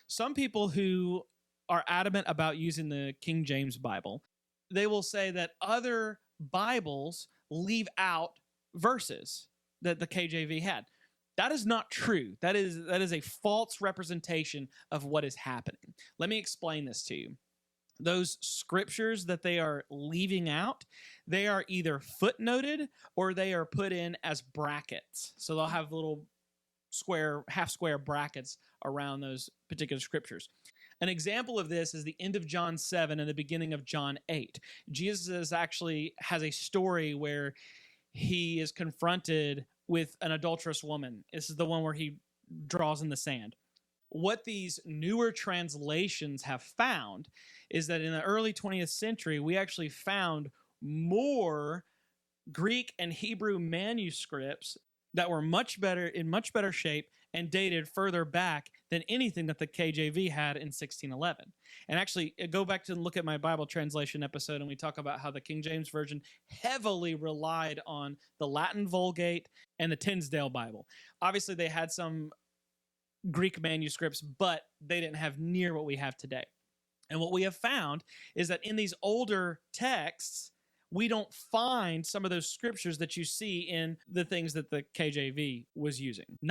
some people who are adamant about using the King James Bible, they will say that other Bibles leave out verses that the KJV had. That is not true. That is a false representation of what is happening. Let me explain this to you. Those scriptures that they are leaving out, they are either footnoted or they are put in as brackets. So they'll have little half square brackets around those particular scriptures. An example of this is the end of John 7 and the beginning of John 8. Jesus actually has a story where he is confronted with an adulterous woman. This is the one where he draws in the sand. What these newer translations have found is that in the early 20th century, we actually found more Greek and Hebrew manuscripts that were in much better shape and dated further back than anything that the KJV had in 1611. And actually, go back to look at my Bible translation episode, and we talk about how the King James Version heavily relied on the Latin Vulgate and the Tinsdale Bible. Obviously, they had some Greek manuscripts, but they didn't have near what we have today. And what we have found is that in these older texts, we don't find some of those scriptures that you see in the things that the KJV was using.